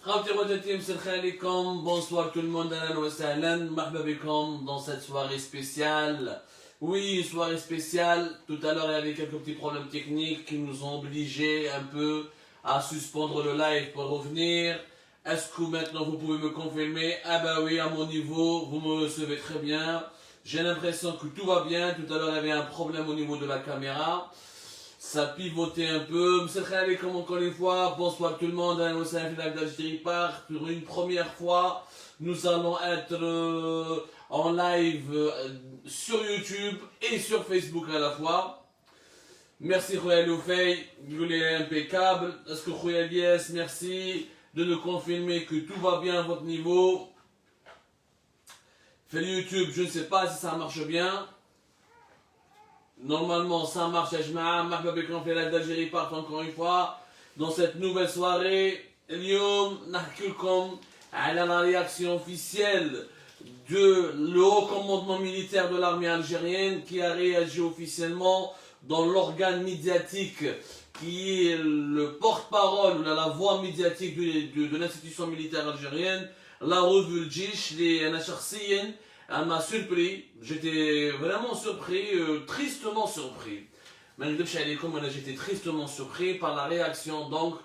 Bonsoir tout le monde, marhaba bikoum dans cette soirée spéciale. Oui, une soirée spéciale. Tout à l'heure, il y avait quelques petits problèmes techniques qui nous ont obligés un peu à suspendre le live pour revenir. Est-ce que maintenant vous pouvez me confirmer? Ah bah oui, à mon niveau, vous me recevez très bien. J'ai l'impression que tout va bien. Tout à l'heure, il y avait un problème au niveau de la caméra. Ça pivotait un peu. Comme encore une fois, bonsoir tout le monde. Pour une première fois, nous allons être en live sur YouTube et sur Facebook à la fois. Merci Khoyal Oufey, vous est impeccable. Est-ce que Khoyal Yes, merci de nous confirmer que tout va bien à votre niveau. Fait YouTube, je ne sais pas si ça marche bien. Normalement, ça marche. Marhaba bikoum fi live d'Algérie part encore une fois. Dans cette nouvelle soirée, اليوم نحكي لكم على la réaction officielle de le haut commandement militaire de l'armée algérienne qui a réagi officiellement dans l'organe médiatique qui est le porte-parole, la voix médiatique de l'institution militaire algérienne, la revue Djish, les Anacharsiyen. Elle m'a surpris, j'étais vraiment surpris, tristement surpris. J'étais tristement surpris par la réaction donc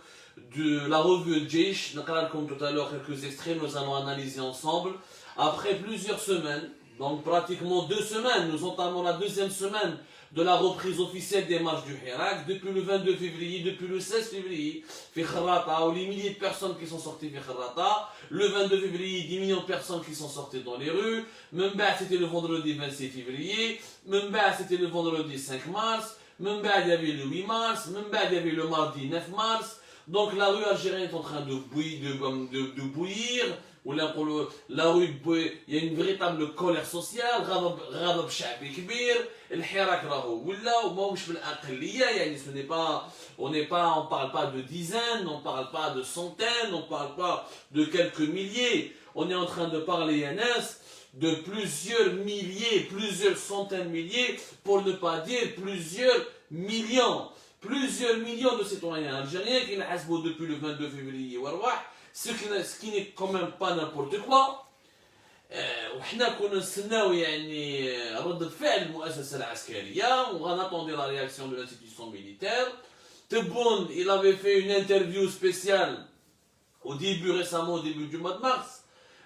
de la revue Djish. Comme tout à l'heure, quelques extraits, nous allons analyser ensemble. Après plusieurs semaines, donc pratiquement 2 semaines, nous entamons la 2e semaine de la reprise officielle des marches du Hirak, depuis le 22 février, depuis le 16 février, fi Kharrata, où les milliers de personnes qui sont sorties fi Kharrata, le 22 février, 10 millions de personnes qui sont sorties dans les rues, Memba c'était le vendredi 26 février, Memba c'était le vendredi 5 mars, Memba il y avait le 8 mars, Memba il y avait le mardi 9 mars, donc la rue algérienne est en train de bouillir, ou la rue, il y a une véritable colère sociale, غضب شعبي كبير, الحراك راهو ولا وما مش بالأقلية, يعني on parle pas de dizaines, on parle pas de centaines, on parle pas de quelques milliers, on est en train de parler Yanas de plusieurs milliers, plusieurs centaines de milliers, pour ne pas dire plusieurs millions de citoyens algériens qui n'ont depuis le 22 février, ce qui n'est quand même pas n'importe quoi. وحنا كنا نستناو يعني ردة فعل المؤسسة العسكرية وغن attendre la réaction de l'institution militaire. Tebboune, il avait fait une interview spéciale récemment au début du mois de mars.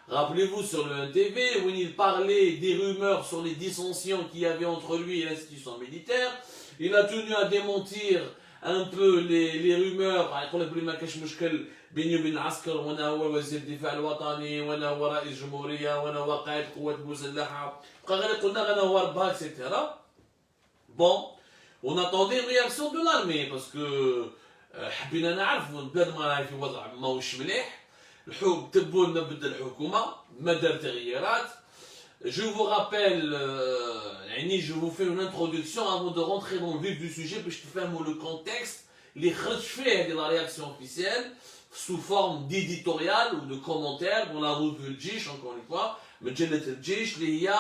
Rappelez-vous sur le 1TV où il parlait des rumeurs sur les dissensions qu'il y avait entre lui et l'institution militaire. Il a tenu à démentir un peu les rumeurs. يقول لك بلي ما كاش مشكل بيني وبين العسكر وانا هو وزير الدفاع الوطني وانا هو رئيس الجمهوريه وانا هو قائد القوات المسلحه بقى غير قلنا انا هو ربها اكسيتيرا. Bon, on attendait une réaction de l'armée parce que حبينا نعرفوا البلاد ما راهي في وضع ماهوش مليح. تبون نبدا الحكومه ما دار تغييرات. Je vous rappelle, je vous fais une introduction avant de rentrer dans le vif du sujet, puis je te fais le contexte, les faits de la réaction officielle, sous forme d'éditorial ou de commentaires dans la revue Djish, encore une fois, مجلة الجيش اللي هي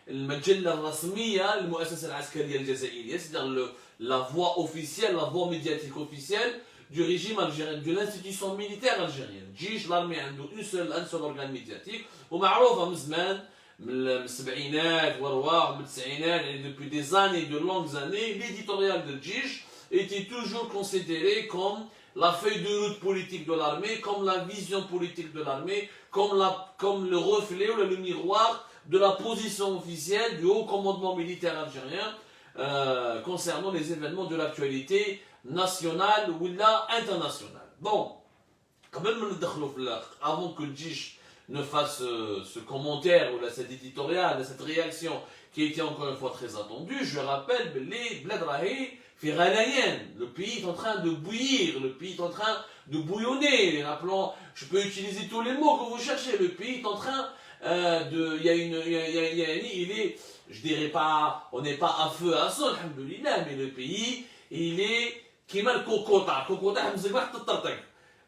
المجلة الرسمية للمؤسسة العسكرية الجزائرية, c'est-à-dire la voix officielle, la voix médiatique officielle du régime algérien, de l'institution militaire algérienne. Djish, l'armée a un seul organe médiatique, ومعروفة من زمان, من السبعينات والرواح من التسعينات, يعني depuis des années, de longues années, l'éditorial de Djish était toujours considéré comme la feuille de route politique de l'armée, comme la vision politique de l'armée, comme le reflet ou le miroir de la position officielle du haut commandement militaire algérien concernant les événements de l'actualité nationale ou internationale. Bon, quand même, avant que Djish ne fasse ce commentaire ou cet éditorial, cette réaction qui était encore une fois très attendue, je rappelle les Bled Rahi fi Ghalayan, le pays est en train de bouillir, le pays est en train de bouillonner. Rappelons, je peux utiliser tous les mots que vous cherchez, le pays est en train je dirais pas, on n'est pas à feu à son, alhamdoulilah, mais le pays, il est كيما الكوكوطا مزيان تطرطق.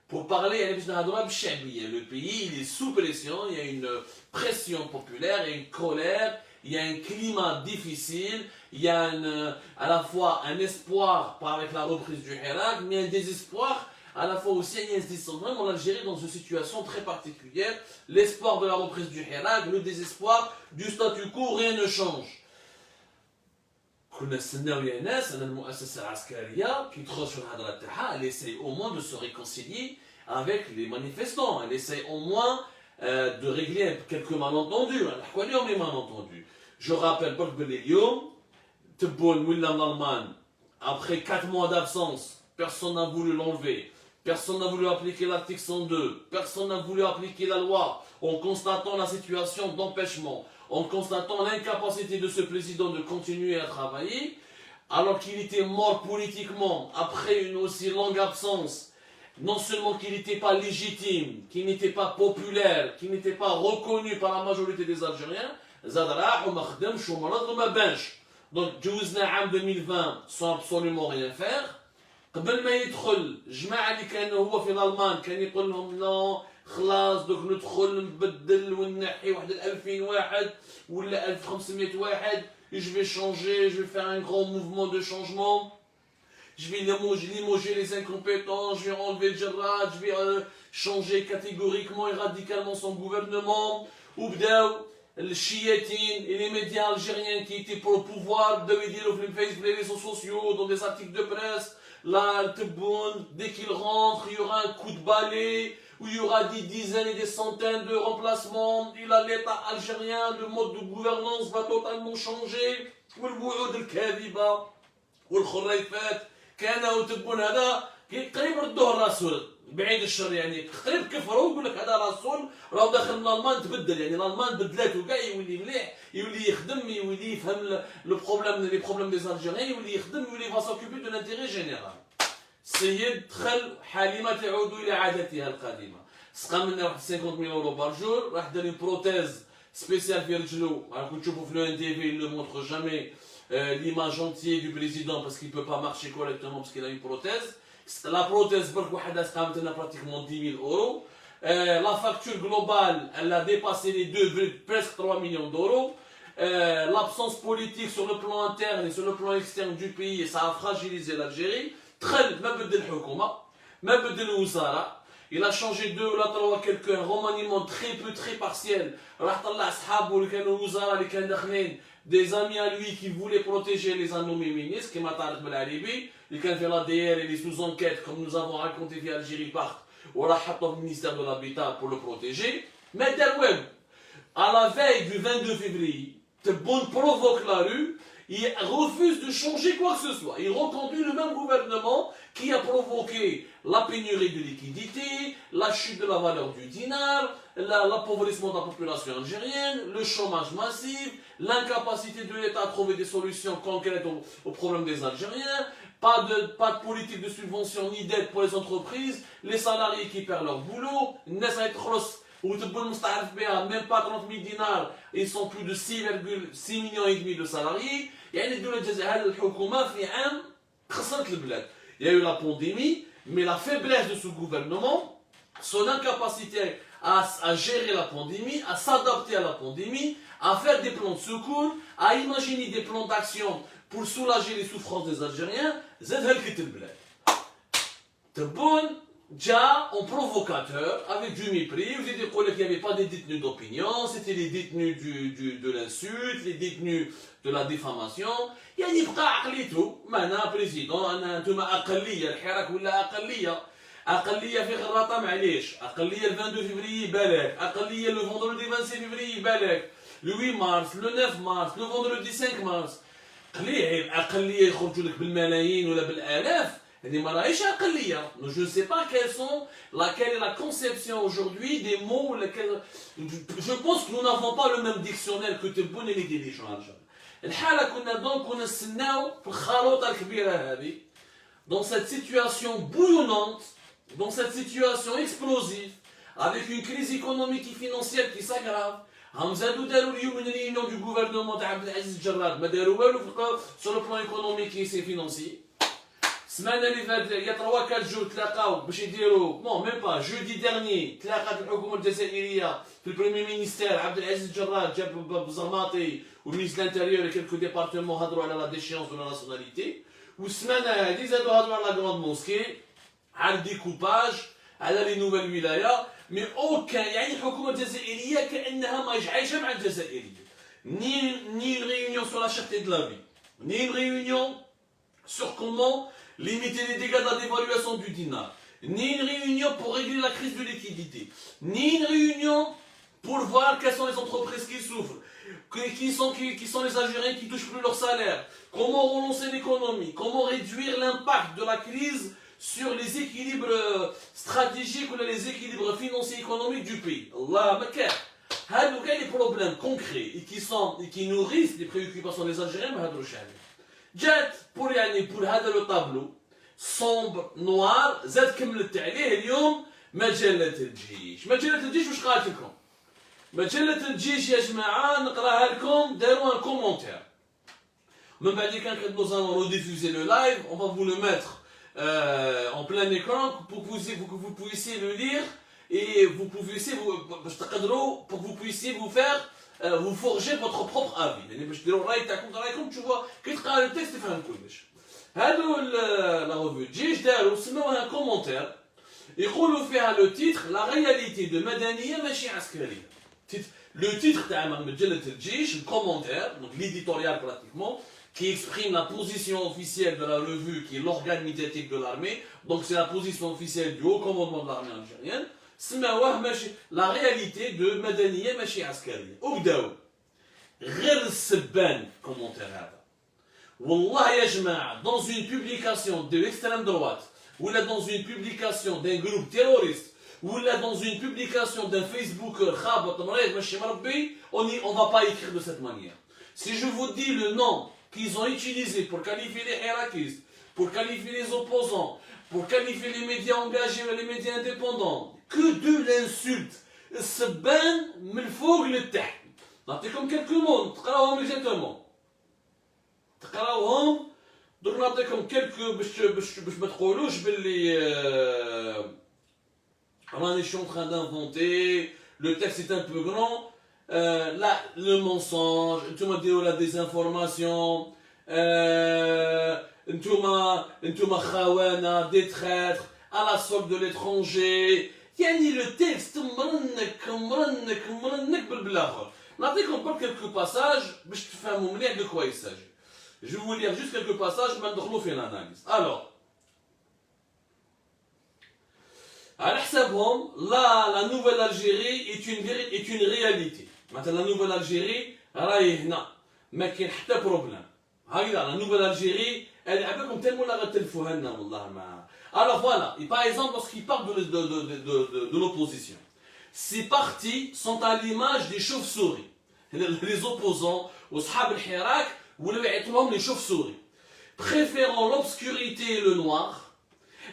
Pour parler, le pays il est sous pression, il y a une pression populaire, il y a une colère, il y a un climat difficile, il y a à la fois un espoir avec la reprise du Hirak, mais un désespoir à la fois aussi Agnès disent vraiment l'Algérie dans une situation très particulière, l'espoir de la reprise du Hirak, le désespoir du statu quo, rien ne change. كنا نستناو يا ناس ان المؤسسه العسكريه كي تخرج في الهضره تاعها elle essaye au moins de se réconcilier avec les manifestants, elle essaye au moins de régler quelques malentendus. نحكوا عليهم les malentendus. Je rappelle برك بلي اليوم تبون ولا من الالمان après 4 mois d'absence, personne n'a voulu l'enlever. Personne n'a voulu appliquer l'article 102. Personne n'a voulu appliquer la loi en constatant la situation d'empêchement, en constatant l'incapacité de ce président de continuer à travailler, alors qu'il était mort politiquement après une aussi longue absence. Non seulement qu'il n'était pas légitime, qu'il n'était pas populaire, qu'il n'était pas reconnu par la majorité des Algériens, donc, جوزنا عام 2020 sans absolument rien faire. قبل ما يدخل جماعة اللي كانوا هو في الألمان كان يقول لهم لا خلاص دوك ندخل نبدل ونحي واحد 2000 واحد ولا 1500 واحد. Je vais changer, je vais faire un grand mouvement de changement. Je vais limoger les incompétents, je vais enlever Jarrad, je vais changer catégoriquement et radicalement son gouvernement. Ou les chiétines et les médias algériens qui étaient pour le pouvoir devaient dire sur Facebook, les réseaux sociaux, dans des articles de presse, là, dès qu'il rentre, il y aura un coup de balai, où il y aura des dizaines et des centaines de remplacements, et là, l'État algérien, le mode de gouvernance va totalement changer, ou le wouhoud al-kadhiba, ou le khurayfat, كانوا تبون هذا قريب ردوه الرسول بعيد الشر يعني قريب كفروا ويقول لك هذا رسول راه داخل من الالمان تبدل يعني الالمان بدلاته كاع يولي مليح يولي يخدم يولي يفهم لو بروبليم لي بروبليم دي زالجيريان يولي يخدم يولي فا سوكوبي دو لانتيغي جينيرال. السيد دخل حليمه تعود الى عادتها القديمه سقى منا واحد 50,000 اورو بار جور راح دار اون بروتيز سبيسيال في رجلو راكم تشوفوا في لو ان تي في لو مونتر جامي l'image entière du président parce qu'il ne peut pas marcher correctement parce qu'il a une prothèse. La prothèse, pratiquement 10 000 euros. La facture globale, elle a dépassé les presque 3 millions d'euros. L'absence politique sur le plan interne et sur le plan externe du pays, ça a fragilisé l'Algérie. Il a changé 2 ou 3 quelqu'un, remaniement très partiel. Des amis à lui qui voulaient protéger les annommés ministres, qui m'a tarif Belaribi, il a fait l'ADR et les sous-enquêtes, comme nous avons raconté via Algérie Part, ou la au ministère de l'Habitat pour le protéger. Mais Derweb, à la veille du 22 février, Tebboune provoque la rue, il refuse de changer quoi que ce soit. Il reconduit le même gouvernement qui a provoqué la pénurie de liquidité, la chute de la valeur du dinar, l'appauvrissement de la population algérienne, le chômage massif, l'incapacité de l'État à trouver des solutions concrètes aux problèmes des Algériens, pas de politique de subvention ni d'aide pour les entreprises, les salariés qui perdent leur boulot, même pas 30 000 dinars, ils sont plus de 6,6 millions et demi de salariés. يعني الدولة الجزائرية الحكومة في عام خسرت البلاد. Il y a eu la pandémie, mais la faiblesse de ce gouvernement, son incapacité à gérer la pandémie, à s'adapter à la pandémie, à faire des plans de secours, à imaginer des plans d'action pour soulager les souffrances des Algériens, زاد هلكت البلاد. تبون déjà en provocateur, avec du mépris, vous dites qu'il n'y avait pas des détenus d'opinion, c'était les détenus de l'insulte, les détenus de la diffamation. يعني بقى عقليته معنا بريزيدون انا انتوما اقليه الحراك ولا اقليه في غراطه معليش اقليه ال 22 فيفري بالك اقليه لو فوندردي 26 فيفري بالك لو 8 مارس لو 9 مارس لو فوندردي 5 مارس قليل اقليه يخرجوا لك بالملايين ولا بالالاف. Je ne sais pas quelle est la conception aujourd'hui des mots. Je pense que nous n'avons pas le même dictionnaire que Tebboune et les dirigeants. Dans cette situation bouillonnante, dans cette situation explosive, avec une crise économique et financière qui s'aggrave, Hamzadou darou اليوم une réunion du gouvernement d'Abdelaziz Jarrad, ما داروا والو sur le plan économique et financier. السمانه اللي فاتت il y a 3-4 jours تلاقاو باش يديروا نو ميم با جودي ديرني تلاقات الحكومه الجزائريه في البريمير مينيستير عبد العزيز الجراد جاب بزرماطي والمينيستر الانتيريور كيلكو ديبارتمون هضروا على لا ديشيونس دو لا ناسيوناليتي والسمانه هذه زادوا هضروا على لا كروند موسكي على الديكوباج على لي نوفيل ولايه مي اوكان يعني الحكومه الجزائريه كانها ما عايشه مع الجزائريه ni une réunion sur la cherté de la vie ni une réunion sur comment limiter les dégâts de la dévaluation du dinar ni une réunion pour régler la crise de liquidité ni une réunion pour voir quelles sont les entreprises qui souffrent qui sont les Algériens qui touchent plus leur salaire comment relancer l'économie comment réduire l'impact de la crise sur les équilibres stratégiques ou les équilibres financiers et économiques du pays. Allah makar. هادو كاين لي بروبليم كونكري qui nourrissent les préoccupations des Algériens ما هادروش عليه. جات pour هذا لو طابلو sombre noir زاد كملت عليه اليوم مجلة الجيش. مجلة الجيش واش قالت لكم؟ مجلة الجيش يا جماعة نقراها لكم داروا ان كومونتير. من بعد كان nous allons rediffuser le live, on va vous le mettre en plein écran pour que vous puissiez le lire et vous puissiez pour que vous puissiez vous faire vous forger votre propre avis. يعني باش ديروا الراي تاعكم رايكم تشوفوا كي تقرا التكست تفهم كلش. هادو لا ريفيو الجيش داروا سموها كومونتير يقولوا فيها لو تيتر لا رياليتي دو مدنيه ماشي عسكريه. Le titre تاع مجلة الجيش الكومونتير donc l'éditorial pratiquement qui exprime la position officielle de la revue, qui est l'organe médiatique de l'armée, donc c'est la position officielle du haut commandement de l'armée algérienne, la réalité de Madaniya Machi Askari. Oubdaou, غير السبان commentaire هذا. Wallah ya jama'a, dans une publication de l'extrême droite, ou là dans une publication d'un groupe terroriste, ou là dans une publication d'un Facebooker, on va pas écrire de cette manière. Si je vous dis le nom qu'ils ont utilisé pour qualifier les hirakistes, pour qualifier les opposants, pour qualifier les médias engagés et les médias indépendants, que de l'insulte. السبان من الفوق للتحت. نعطيكم quelques mots, تقراوهم exactement. تقراوهم دوك نعطيكم quelques باش ما تقولوش باللي راني je suis en train d'inventer, le texte est un peu grand. Là, le mensonge, la désinformation, khawana, des traîtres, à la solde de l'étranger. Yani le texte, نعطيكم pas quelques passages, باش تفهموا مليح de quoi il s'agit. Je vais vous lire juste quelques passages, ما ندخلوا في l'analyse. Alors, على حسابهم, la nouvelle Algérie est une réalité. مثلا la nouvelle Algérie راهي هنا ما كاين حتى بروبليم. هكذا la nouvelle Algérie elle عباكم تلموا لا غتلفوها لنا والله ما. Alors voilà, et par exemple lorsqu'il parle de l'opposition, ces partis sont à l'image des chauves-souris. Les opposants وصحاب الحراك ولاو يعيطوا les chauves-souris. Préférant l'obscurité et le noir,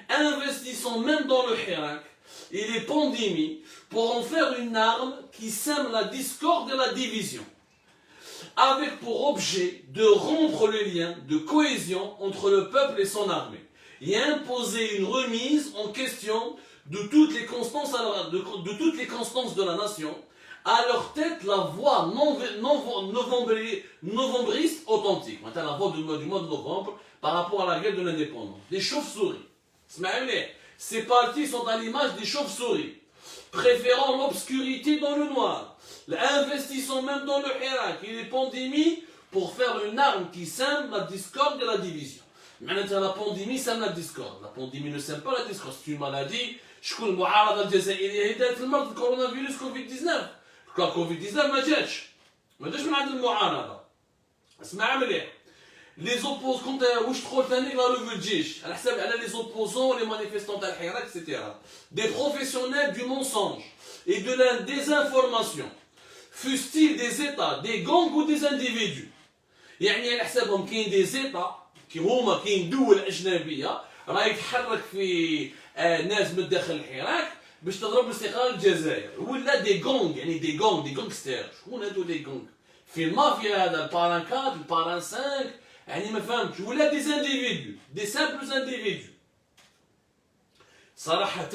investissant même dans le hirak et les pandémies pour en faire une arme qui sème la discorde et la division, avec pour objet de rompre les liens de cohésion entre le peuple et son armée, et imposer une remise en question de toutes les constances de la nation, à leur tête la voix novembriste authentique, la voix du mois de novembre par rapport à la guerre de l'indépendance, des chauves-souris. Ces partis sont à l'image des chauves-souris, préférant l'obscurité dans le noir, investissant même dans le hirak et les pandémies pour faire une arme qui sème la discorde et la division. La pandémie sème la discorde. La pandémie ne sème pas la discorde. C'est une maladie. شكون المعارضة الجزائرية هي دارت المرض الكورونا فيروس كوفيد 19. كوفيد 19 ما جاتش من عند المعارضة. اسمع مليح. Les opposants, quand واش تقول ثاني لا ريفيو الجيش على حساب على les opposants, les manifestants تاع الحراك etc. Des professionnels du mensonge et de la désinformation, fussent-ils des États, des gangs ou des individus. يعني على حسابهم كاين دي زيتا كي هما كاين دول اجنبيه راهي تحرك في ناس من داخل الحراك باش تضرب استقلال الجزائر ولا دي غونغ يعني دي غونغستير. شكون هادو دي غونغ في المافيا هذا الباران 4 الباران 5 يعني ما فهمتش ولا دي انديفيدو دي سامبل انديفيدو. صراحه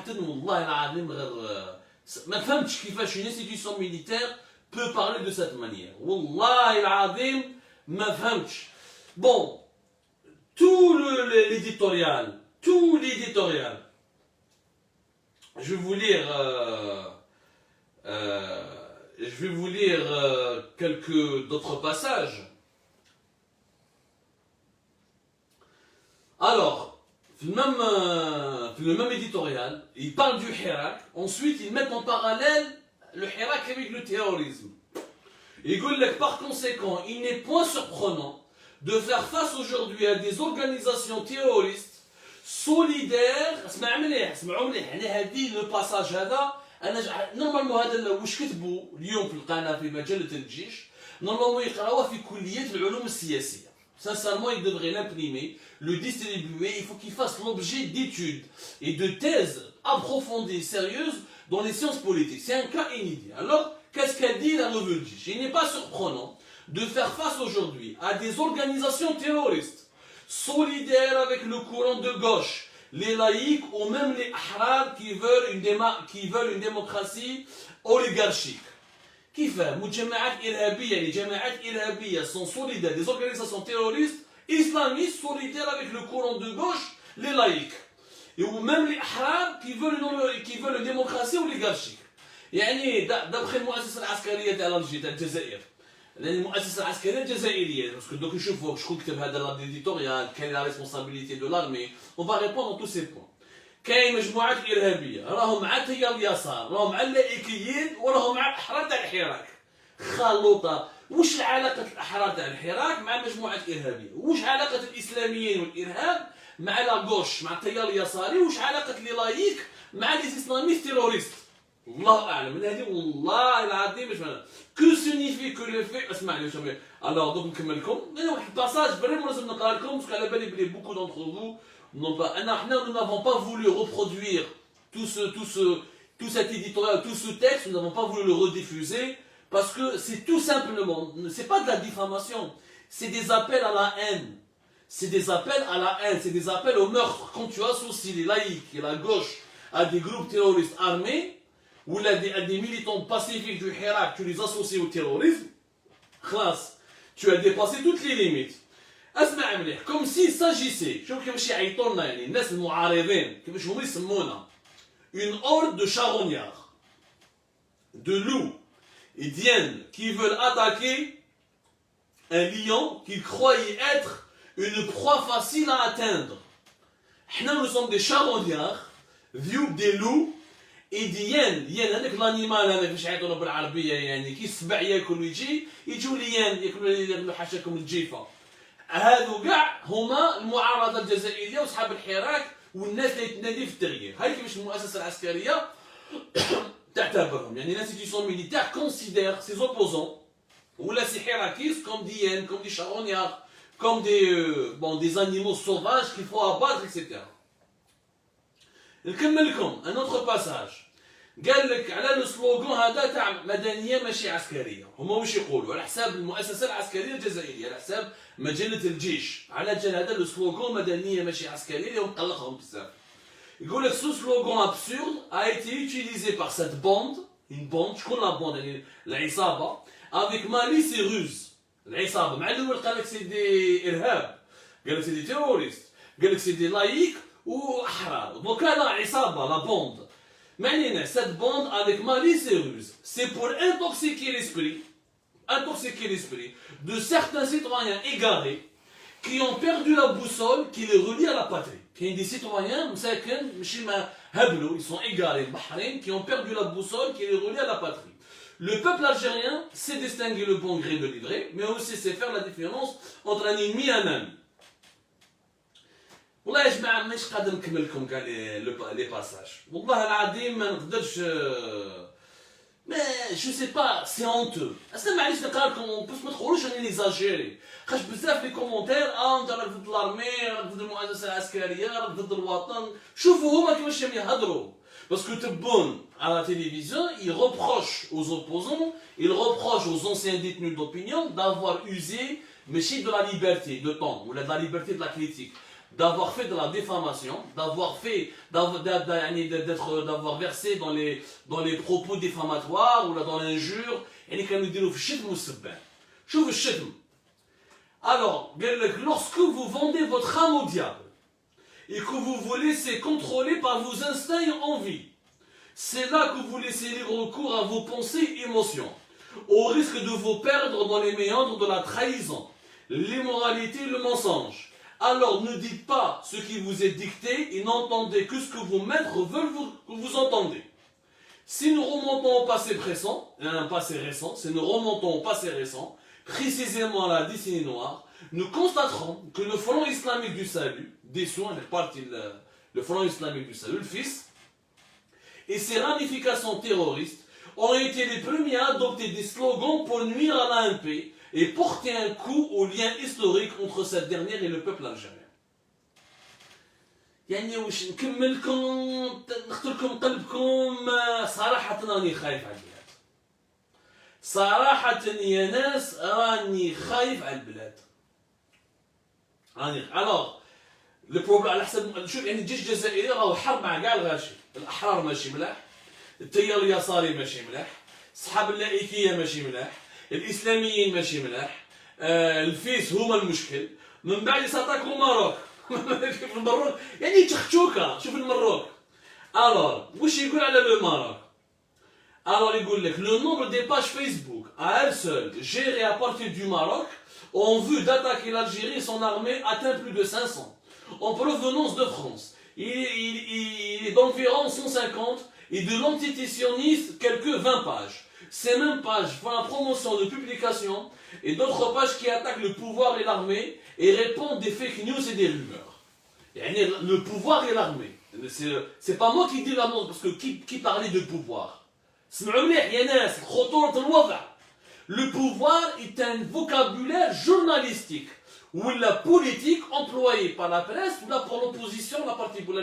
والله العظيم غير ما فهمتش كيفاش une institution militaire peut parler de cette manière. والله العظيم ما فهمتش. Bon, tout l'éditorial, tout l'éditorial. Je vais vous lire, quelques d'autres passages. Alors, le même éditorial, ils parlent du Hirak, ensuite ils mettent en parallèle le Hirak avec le terrorisme. Et par conséquent, il n'est point surprenant de faire face aujourd'hui à des organisations terroristes solidaires. Le passage normalement هذا واش كتبوا اليوم في القناه في مجله الجيش normalement يقراوه في كليه العلوم السياسيه. Sincèrement, il devrait l'imprimer, le distribuer, il faut qu'il fasse l'objet d'études et de thèses approfondies, sérieuses dans les sciences politiques. C'est un cas inédit. Alors, qu'est-ce qu'elle dit la revue Jish? Il n'est pas surprenant de faire face aujourd'hui à des organisations terroristes solidaires avec le courant de gauche, les laïcs ou même les ahrar qui veulent une démocratie oligarchique. كيف مجمعات إرهابية يعني جماعات إرهابية sont solidaires des organisations terroristes islamistes solidaires avec le courant de gauche, les laïcs et ou même les ahrar qui veulent une démocratie oligarchique. يعني d'après المؤسسة العسكرية تاع الجزائر المؤسسة العسكرية الجزائرية باسكو دوك نشوفوا شكون كتب هذا ليديتوريال كاين لا ريسبونسابيلتي دو لارمي on va répondre à tous ces points. كاين مجموعات إرهابية راهم مع تيار اليسار راهم مع اللائكيين وراهم مع الأحرار تاع الحراك خلوطة. وش علاقة الأحرار تاع الحراك مع مجموعات إرهابية؟ وش علاقة الإسلاميين والإرهاب مع لاغوش مع التيار اليساري؟ وش علاقة لي لايك مع لي إسلاميست تيروريست؟ الله أعلم. من هذه والله العظيم مش معنى كو سينيفي كو لو في. اسمع لي شوفي الوغ دوك نكمل لكم واحد الباساج فريمون لازم نقرا لكم باسكو على بالي بلي بوكو دونتر فو nous n'avons pas voulu reproduire tout cet éditorial, tout ce texte, nous n'avons pas voulu le rediffuser parce que c'est tout simplement, c'est pas de la diffamation, c'est des appels à la haine. C'est des appels à la haine, c'est des appels au meurtre. Quand tu associes les laïcs et la gauche à des groupes terroristes armés ou à des militants pacifiques du Hirak, tu les associes au terrorisme, classe, tu as dépassé toutes les limites. اسمع مليح كوم سي ساجيسي شوف كيفاش يعيطوا لنا يعني الناس المعارضين كيفاش هما يسمونا une horde de charognards de loups et d'hyènes qui veulent attaquer un lion qu'ils croyaient être une proie facile à atteindre. nous sommes des charognards des loups et des hyènes. hyènes هذاك الانيمال هذا كيفاش يعيطوا له بالعربيه يعني كي السبع ياكل ويجي يجوا ليان ياكلوا حاشاكم الجيفه. هذو كاع هما المعارضه الجزائريه واصحاب الحراك والناس اللي تنادي في التغيير. هاي كيفاش المؤسسه العسكريه تعتبرهم يعني l'institution militaire considère ses opposants ou la ces hirakistes comme des hyènes, comme des charognards, comme des animaux sauvages qu'il faut abattre, etc. نكمل لكم un autre passage. قال لك على السلوغان هذا تاع مدنيه ماشي عسكريه. هما واش يقولوا على حساب المؤسسه العسكريه الجزائريه على حساب مجله الجيش على جال هذا السلوغان مدنيه ماشي عسكريه اللي مقلقهم بزاف. يقول لك سو سلوغان ابسورد a été utilisé par cette bande une bande شكون لا بوند يعني العصابه avec malice et ruse. العصابه مع الاول قال لك سي دي ارهاب قال لك سي دي تيروريست قال لك سي دي لايك واحرار دوكا لا عصابه لا بوند معنينا cette bande avec malice et ruse c'est pour intoxiquer l'esprit de certains citoyens égarés qui ont perdu la boussole qui les relie à la patrie. Il y a des citoyens ils sont égarés qui ont perdu la boussole qui les relie à la patrie. Le peuple algérien sait distinguer le bon gré de l'ivraie, mais aussi sait faire la différence entre un ennemi et un ami. والله يا جماعه مانيش قادر نكمل لكم كاع لي باساج والله العظيم ما نقدرش Mais je sais pas, c'est honteux. اصلا معليش نقرا لكم باش ما تقولوش راني ليزاجيري خاطر بزاف لي كومونتير انت راك ضد الارمي راك ضد المؤسسه العسكريه راك ضد الوطن. شوفوا هما كيفاش يهضروا باسكو تبون à la télévision ils reprochent aux opposants ils reprochent aux anciens détenus d'opinion d'avoir usé ماشي de la liberté de temps ou de la liberté de la critique, d'avoir fait de la diffamation, d'avoir versé dans les propos diffamatoires ou dans l'injure. يعني كانوا يديروا في الشتم والسبان. شوف الشتم Alors, lorsque vous vendez votre âme au diable et que vous vous laissez contrôler par vos instincts et envies, c'est là que vous laissez libre cours à vos pensées et émotions, au risque de vous perdre dans les méandres de la trahison, l'immoralité et le mensonge. Alors ne dites pas ce qui vous est dicté et n'entendez que ce que vos maîtres veulent que vous entendez. Si nous remontons au passé récent, précisément à la décennie noire, nous constaterons que le front islamique du salut, le front islamique du salut, le fils, et ses ramifications terroristes ont été les premiers à adopter des slogans pour nuire à l'ANP et porter un coup au lien historique entre cette dernière et le peuple algérien. يعني واش نكمل لكم نختار لكم قلبكم صراحة راني خايف على البلاد. صراحة يا ناس راني خايف على البلاد. alors le problème على حسب نشوف يعني الجيش الجزائري راهو حرب مع كاع الغاشي، الأحرار ماشي ملاح، التيار اليساري ماشي ملاح، صحاب اللائكية ماشي ملاح، الإسلاميين ماشي ملاح، الفيس هما المشكل، من بعد يساتاكو ماروك. في المروك يعني تختوكا شوف المروك. alors واش يقول على لو ماروك؟ alors يقول لك le nombre des pages Facebook à elle seule gérées à partir du Maroc en vue d'attaquer l'Algérie et son armée atteint plus de 500 en provenance de France. Il est d'environ 150 et de l'antitétionniste quelques 20 pages. Ces mêmes pages font la promotion de publications et d'autres pages qui attaquent le pouvoir et l'armée et répondent des fake news et des rumeurs. Le pouvoir et l'armée. C'est pas moi qui dis l'annonce, parce que qui parlait de pouvoir? Le pouvoir est un vocabulaire journalistique ou la politique employée par la presse ou là pour l'opposition,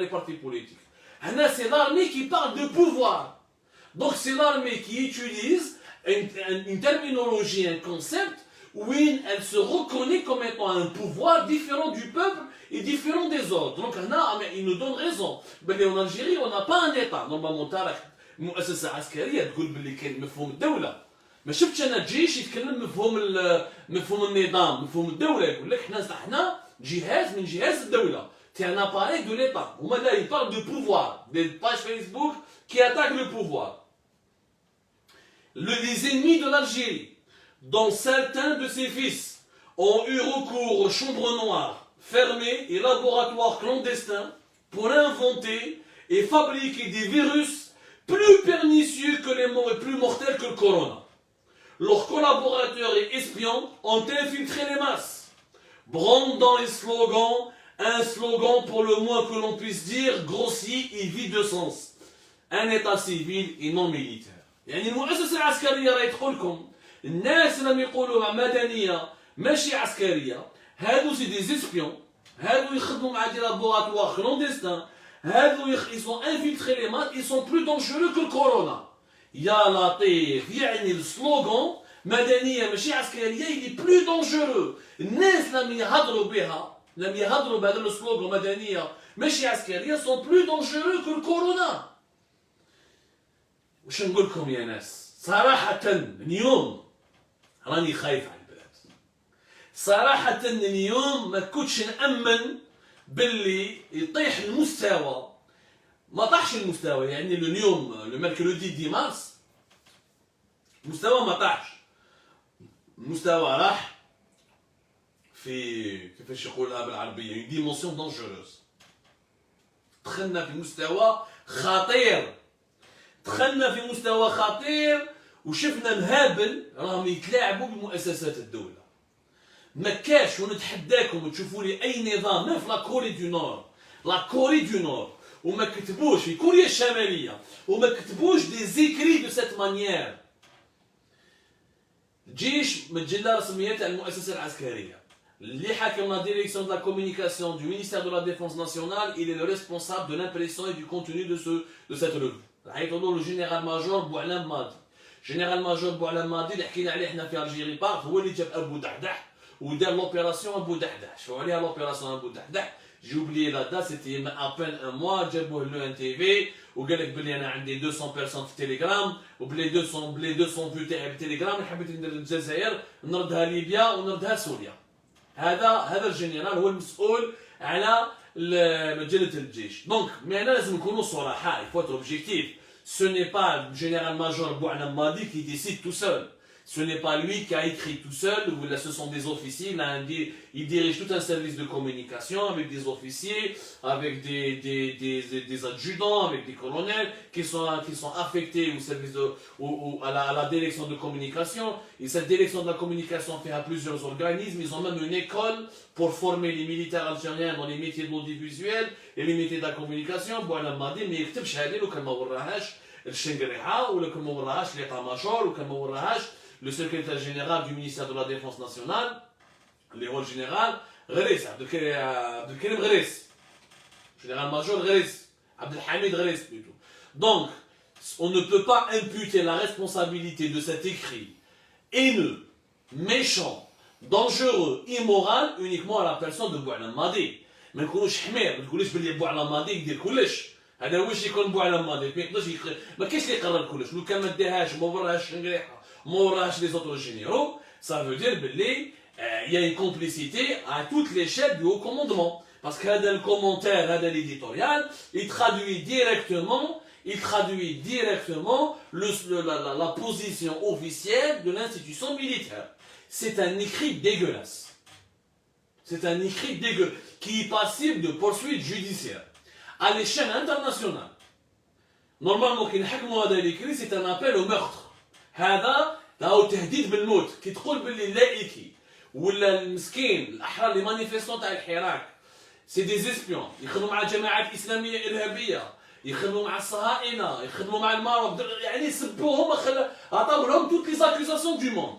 les partis politiques. C'est l'armée qui parle de pouvoir. Donc c'est l'armée qui utilise une terminologie, un concept où elle se reconnaît comme étant un pouvoir différent du peuple et différent des autres. Donc il nous donne raison. En Algérie, on n'a pas un État. Normalement, المؤسسة عسكرية تقول باللي كاين مفهوم الدولة. ما شفتش أنا جيش يتكلم مفهوم النظام، مفهوم الدولة، يقول لك احنا جهاز من جهاز الدولة. C'est un appareil de l'État. Là, il parle de pouvoir, des pages Facebook qui attaquent le pouvoir. Les ennemis de l'Algérie, dont certains de ses fils, ont eu recours aux chambres noires, fermées et laboratoires clandestins pour inventer et fabriquer des virus plus pernicieux que les morts et plus mortels que le corona. Leurs collaborateurs et espions ont infiltré les masses, brandant un slogan pour le moins que l'on puisse dire grossier et vide de sens. Un état civil et non militaire. يعني المؤسسة العسكرية راهي تقول لكم الناس اللي يقولوها مدنية ماشي عسكرية هادو سي دي زيسبيون هادو يخدموا مع دي لابوراتوار كلونديستان هادو ils sont infiltrés les masses ils sont plus dangereux que le corona. يا لطيف يعني السلوغان مدنية ماشي عسكرية il est plus dangereux. الناس لم يهضروا بهذا السلوغان مدنية ماشي عسكرية sont plus dangereux que le corona. وش نقول لكم يا ناس؟ صراحة اليوم راني خايف على البلاد. صراحة اليوم ما كنتش نأمن باللي يطيح المستوى. ما طاحش المستوى يعني اليوم لو ميركودي 10 مارس المستوى ما طاحش. المستوى راح في كيفاش يقولها بالعربية une dimension dangereuse. دخلنا في مستوى خطير. دخلنا في مستوى خطير وشفنا مهابل راهم يتلاعبوا بمؤسسات الدولة. ما كاش ونتحداكم تشوفوا لي اي نظام في لا كوري دو نور وما كتبوش في كوريا الشمالية وما كتبوش دي زيكري دو سيت مانيير. الجيش متجلى رسميات على المؤسسة العسكرية اللي حاكم لا ديريكسيون دو لا كومونيكاسيون du ministère de la défense nationale. Il est le responsable de l'impression et du contenu de cette revue. عيطوا له الجنرال ماجور بوعلام ماضي. جنرال ماجور بوعلام ماضي اللي حكينا عليه احنا في الجيري بارك هو اللي جاب ابو دحدح ودار لوبيراسيون ابو دحدح. شو عليها لوبيراسيون ابو دحدح؟ j'ai oublié la date, c'était à peine un mois. جابوه له ان تي في وقال لك بلي انا عندي 200 بيرسون في تيليجرام وبلي 200 فيو تاعي في تيليجرام حبيت ندير الجزائر نردها ليبيا ونردها سوريا. هذا الجنرال هو المسؤول على مجله الجيش. دونك mais هنا لازم نكونوا صراحه. Il faut être objectif. Ce n'est pas le général-major Boualem Madi qui décide tout seul. Ce n'est pas lui qui a écrit tout seul, ce sont des officiers, il dirige tout un service de communication avec des officiers, avec des adjudants, avec des colonels qui sont affectés au service à la direction de communication. Et cette direction de la communication fait à plusieurs organismes. Ils ont même une école pour former les militaires algériens dans les métiers de l'audiovisuel et les métiers de la communication. Boualem Madi, mais il يكتب شهاده وكان ما وراهاش الشنقريحه ولا كان ما وراهاش ليطا ماجور وكان ما وراهاش le secrétaire général du ministère de la Défense nationale, le rôle général, Gharis, Abdelkarim Gharis, général-major Gharis, Abdelhamid Gharis plutôt. Donc, on ne peut pas imputer la responsabilité de cet écrit haineux, méchant, dangereux, immoral uniquement à la personne de Boualem Madi. ما نكونوش حمير، ما تقوليش بلي بوعلام ماضي يدير كلش. هذا واش يكون بوعلام ماضي، ما كاينش اللي يقرر كلش، لو كان ما داهاش ما وراهاش شنقريحه. Les autres généraux, ça veut dire qu'il y a une complicité à toute l'échelle du haut commandement. Parce que le commentaire, l'éditorial, il traduit directement la position officielle de l'institution militaire. C'est un écrit dégueulasse. C'est un écrit dégueulasse qui est passible de poursuites judiciaires à l'échelle internationale. Normalement, c'est un appel au meurtre. هذا راهو تهديد بالموت. كي تقول باللي اللائكي ولا المسكين الاحرار اللي مانيفيستون تاع الحراك سي دي زيسبيون يخدموا مع جماعات اسلاميه ارهابيه، يخدموا مع الصهاينه، يخدموا مع الماروك، يعني سبوهم عطاو لهم توت لي زاكوزاسيون دو موند،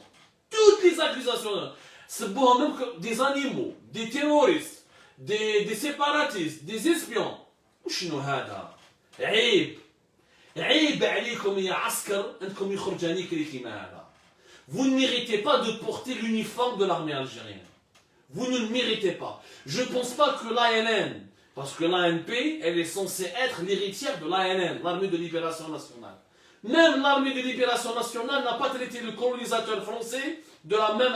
توت لي زاكوزاسيون سبوهم même دي زانيمو، دي تيروريست، دي سيباراتيست، دي زيسبيون. وشنو هذا؟ عيب عيب عليكم يا عسكر انكم يخرج نيكري كيما هذا. Vous ne méritez pas de porter l'uniforme de l'armée algérienne. Vous ne le méritez pas. Je ne pense pas que l'ANN, parce que l'ANP, elle est censée être l'héritière de l'ANN, l'armée de libération nationale. Même l'armée de libération nationale n'a pas traité le colonisateur français de la même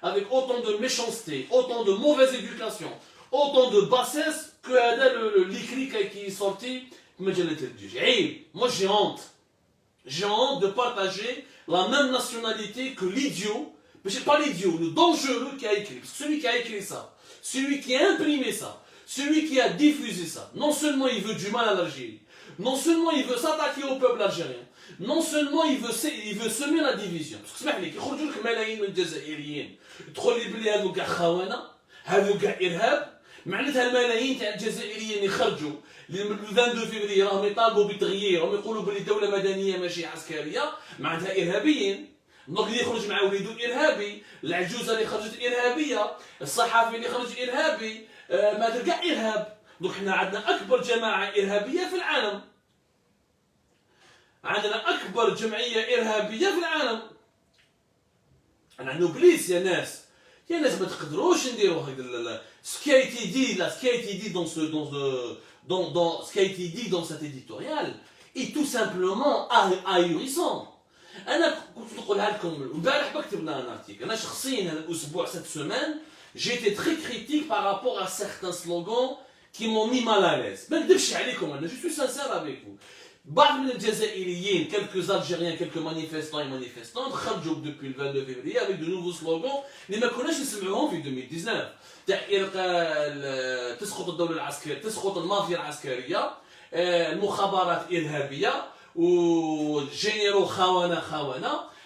avec autant de méchanceté, autant de mauvaise éducation, autant de bassesse que l'écrit qui est sorti. Moi j'ai honte. J'ai honte de partager la même nationalité que l'idiot, mais c'est pas l'idiot, le dangereux qui a écrit. Parce que celui qui a écrit ça, celui qui a imprimé ça, celui qui a diffusé ça, non seulement il veut du mal à l'Algérie, non seulement il veut s'attaquer au peuple algérien, non seulement il veut semer la division. Parce que اسمح لي يخرجوا لك ملايين من الجزائريين تقول لي بلي هذو كاع خونه، هذو كاع ارهاب. معناتها الملايين تاع الجزائريين يخرجوا ل 22 فبراير راهم يطالبوا بالتغيير، راهم يقولوا بلي دوله مدنيه ماشي عسكريه، معناتها ارهابيين. دونك اللي يخرج مع وليدو ارهابي، العجوزه اللي خرجت ارهابيه، الصحفي اللي خرج ارهابي، ماذا كاع ارهاب. دونك حنا عندنا اكبر جماعه ارهابيه في العالم، عندنا اكبر جمعيه ارهابيه في العالم. نحن بليس يا ناس ما تقدروش نديروا هكذا. Ce qui a été dit là, ce qui a été dit dans cet éditorial est tout simplement ahurissant. انا كنت نقولها لكم امبارح بكتبنا un article. انا شخصيا هذا الاسبوع cette semaine j'ai été très critique par rapport à certains slogans qui m'ont mis mal à l'aise. ما نكذبش عليكم انا je suis sincère avec vous. بعض من الجزائريين quelques algériens quelques manifestants et manifestantes خرجوا depuis le 22 février avec de nouveaux slogans اللي ما كناش نسمعوهم في 2019 تاع تسقط الدوله العسكريه، تسقط المافيا العسكريه، المخابرات ارهابيه والجينيرو خونه.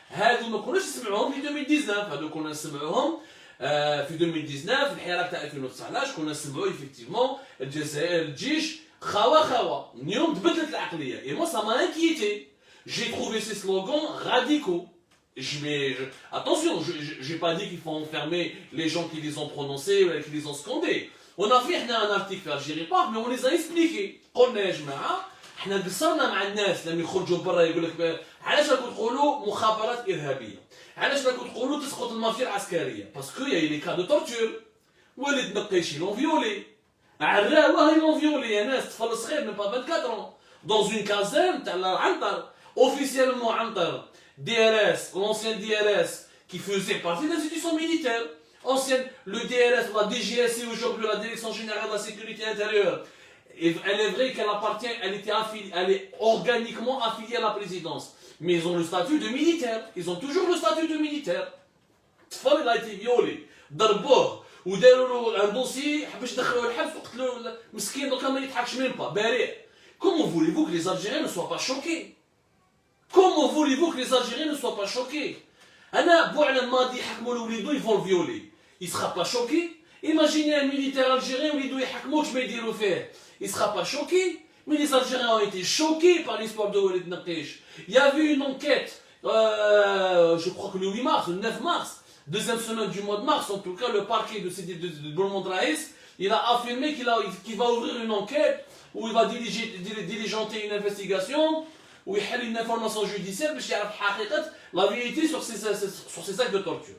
هذو ما كناش نسمعوهم في 2019، هذو كنا نسمعوهم في 2019 في الحراك تاع 2019 كنا نسمعوا effectivement الجزائر الجيش خوا. اليوم تبدلت العقليه. Et moi ça m'a inquiété. J'ai trouvé ces slogans radicaux. Attention, j'ai pas dit qu'il faut enfermer les gens qui les ont prononcés ou qui les ont scandés. On a fait un article في Algérie Park, mais on les a expliqués. قلنا يا جماعه احنا قصرنا مع الناس لما يخرجوا برا يقول لك علاش راكم تقولوا مخابرات ارهابيه، علاش راكم تقولوا تسقط المافيا العسكريه، باسكو يا لي كا دو تورتور. وليد نقيشي لون فيولي، عراوه هي لون فيولي يا ناس، طفل صغير من با 24 dans une caserne تاع العنتر officiellement عنتر DRS, l'ancien DRS qui faisait partie de l'institution militaire. ancienne, le DLS, la DGSI aujourd'hui, la Direction Générale de la Sécurité Intérieure, elle est vraie qu'elle appartient, elle est organiquement affiliée à la présidence. Mais ils ont le statut de militaire. Ils ont toujours le statut de militaire. Tfal, il a été violé. ضربوه وداروا له un dossier باش يدخلوه الحبس وقتلوا مسكين دوكا ما يضحكش même pas بريء. Comment voulez-vous que les Algériens ne soient pas choqués? Comment voulez-vous que les Algériens ne soient pas choqués? أنا بوعلم ماضي يحكموا لوليدو ils vont le violer. Il sera pas choqué. Imaginez un militaire algérien وليدو يحكموه كش ما يديروا فيه. Il sera pas choqué. Mais les Algériens ont été choqués par l'histoire de Walid Naqesh. Il y avait une enquête, je crois que le 8 mars, le 9 mars, deuxième semaine du mois de mars, en tout cas, le parquet de Boulmond Raïs, il a affirmé qu'il va ouvrir une enquête où il va diligenter une investigation, où il y a une information judiciaire, mais la vérité sur ces actes de torture.